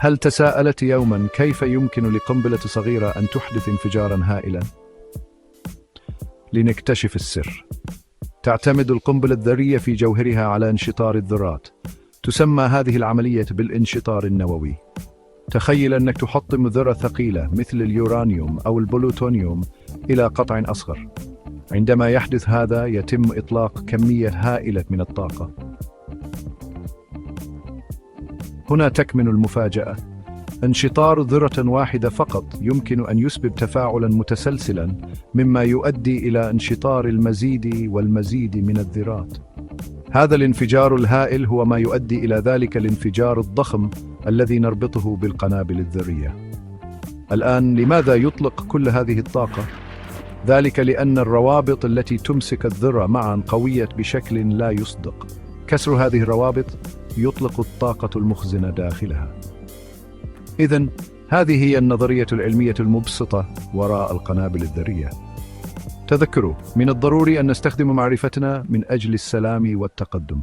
هل تساءلت يوما كيف يمكن لقنبلة صغيرة أن تحدث انفجارا هائلا؟ لنكتشف السر. تعتمد القنبلة الذرية في جوهرها على انشطار الذرات. تسمى هذه العملية بالانشطار النووي. تخيل أنك تحطم ذرة ثقيلة مثل اليورانيوم أو البلوتونيوم إلى قطع أصغر. عندما يحدث هذا يتم إطلاق كمية هائلة من الطاقة. هنا تكمن المفاجأة. انشطار ذرة واحدة فقط يمكن أن يسبب تفاعلا متسلسلا، مما يؤدي إلى انشطار المزيد والمزيد من الذرات. هذا الانفجار الهائل هو ما يؤدي إلى ذلك الانفجار الضخم الذي نربطه بالقنابل الذرية. الآن لماذا يطلق كل هذه الطاقة؟ ذلك لأن الروابط التي تمسك الذرة معا قوية بشكل لا يصدق. كسر هذه الروابط يطلق الطاقة المخزنة داخلها. إذن هذه هي النظرية العلمية المبسطة وراء القنابل الذرية. تذكروا، من الضروري أن نستخدم معرفتنا من أجل السلام والتقدم.